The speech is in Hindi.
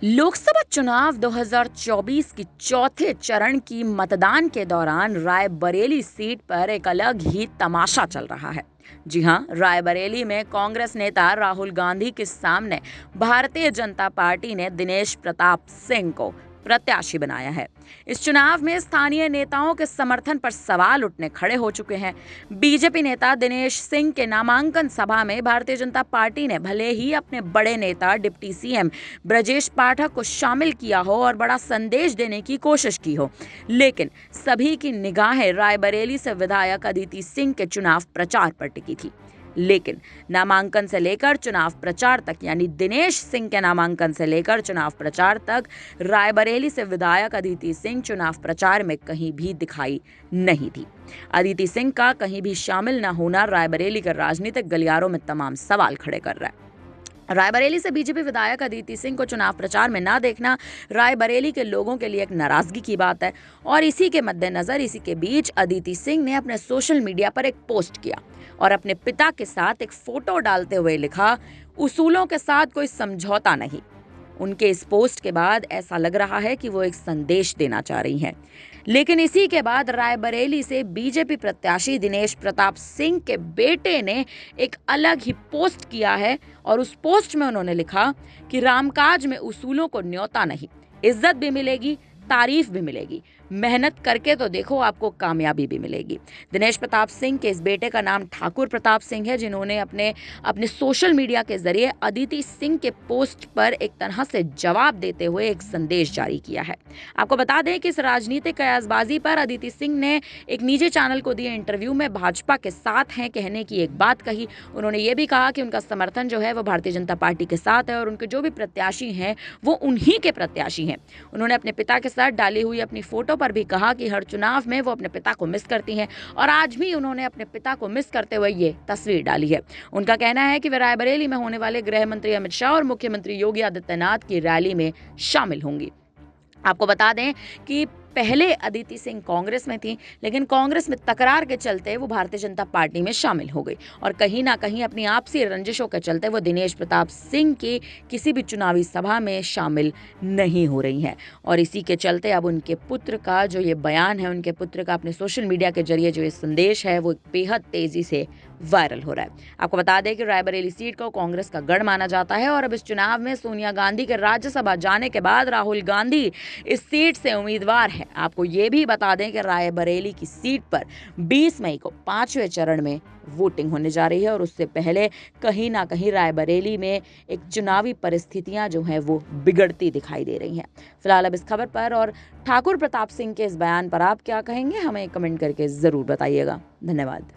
लोकसभा चुनाव 2024 की चौथे चरण की मतदान के दौरान रायबरेली सीट पर एक अलग ही तमाशा चल रहा है। जी हां, रायबरेली में कांग्रेस नेता राहुल गांधी के सामने भारतीय जनता पार्टी ने दिनेश प्रताप सिंह को प्रत्याशी बनाया है। इस चुनाव में स्थानीय नेताओं के समर्थन पर सवाल उठने खड़े हो चुके हैं। बीजेपी नेता दिनेश सिंह के नामांकन सभा में भारतीय जनता पार्टी ने भले ही अपने बड़े नेता डिप्टी सीएम ब्रजेश पाठक को शामिल किया हो और बड़ा संदेश देने की कोशिश की हो, लेकिन सभी की निगाहें रायबरेली से विधायक अदिति सिंह के चुनाव प्रचार पर टिकी थी। लेकिन नामांकन से लेकर चुनाव प्रचार तक, यानी दिनेश सिंह के नामांकन से लेकर चुनाव प्रचार तक, रायबरेली से विधायक अदिति सिंह चुनाव प्रचार में कहीं भी दिखाई नहीं थी। अदिति सिंह का कहीं भी शामिल न होना रायबरेली के राजनीतिक गलियारों में तमाम सवाल खड़े कर रहा है। रायबरेली से बीजेपी विधायक अदिति सिंह को चुनाव प्रचार में ना देखना रायबरेली के लोगों के लिए एक नाराजगी की बात है। और इसी के मद्देनजर, इसी के बीच अदिति सिंह ने अपने सोशल मीडिया पर एक पोस्ट किया और अपने पिता के साथ एक फोटो डालते हुए लिखा, उसूलों के साथ कोई समझौता नहीं। उनके इस पोस्ट के बाद ऐसा लग रहा है कि वो एक संदेश देना चाह रही हैं। लेकिन इसी के बाद रायबरेली से बीजेपी प्रत्याशी दिनेश प्रताप सिंह के बेटे ने एक अलग ही पोस्ट किया है और उस पोस्ट में उन्होंने लिखा कि रामकाज में उसूलों को न्योता नहीं, इज्जत भी मिलेगी, तारीफ भी मिलेगी, मेहनत करके तो देखो, आपको कामयाबी भी मिलेगी। दिनेश प्रताप सिंह के इस बेटे का नाम ठाकुर प्रताप सिंह है, जिन्होंने अपने सोशल मीडिया के जरिए अदिति सिंह के पोस्ट पर एक तरह से जवाब देते हुए एक संदेश जारी किया है। आपको बता दें कि इस राजनीतिक कयासबाजी पर अदिति सिंह ने एक निजी चैनल को दिए इंटरव्यू में भाजपा के साथ हैं कहने की एक बात कही। उन्होंने ये भी कहा कि उनका समर्थन जो है वो भारतीय जनता पार्टी के साथ है और उनके जो भी प्रत्याशी हैं वो उन्हीं के प्रत्याशी हैं। उन्होंने अपने पिता के साथ डाली हुई अपनी फोटो पर भी कहा कि हर चुनाव में वो अपने पिता को मिस करती हैं और आज भी उन्होंने अपने पिता को मिस करते हुए ये तस्वीर डाली है। उनका कहना है कि वे रायबरेली में होने वाले गृह मंत्री अमित शाह और मुख्यमंत्री योगी आदित्यनाथ की रैली में शामिल होंगी। आपको बता दें कि पहले अदिति सिंह कांग्रेस में थी, लेकिन कांग्रेस में तकरार के चलते वो भारतीय जनता पार्टी में शामिल हो गई और कहीं ना कहीं अपनी आपसी रंजिशों के चलते वो दिनेश प्रताप सिंह की किसी भी चुनावी सभा में शामिल नहीं हो रही हैं। और इसी के चलते अब उनके पुत्र का जो ये बयान है, उनके पुत्र का अपने सोशल मीडिया के जरिए जो ये संदेश है, वो बेहद तेजी से वायरल हो रहा है। आपको बता दें कि रायबरेली सीट को कांग्रेस का गढ़ माना जाता है और अब इस चुनाव में सोनिया गांधी के राज्यसभा जाने के बाद राहुल गांधी इस सीट से उम्मीदवार है। आपको ये भी बता दें कि रायबरेली की सीट पर 20 मई को 5वें चरण में वोटिंग होने जा रही है और उससे पहले कहीं ना कहीं रायबरेली में एक चुनावी परिस्थितियां जो हैं वो बिगड़ती दिखाई दे रही हैं। फिलहाल अब इस खबर पर और ठाकुर प्रताप सिंह के इस बयान पर आप क्या कहेंगे, हमें कमेंट करके ज़रूर बताइएगा। धन्यवाद।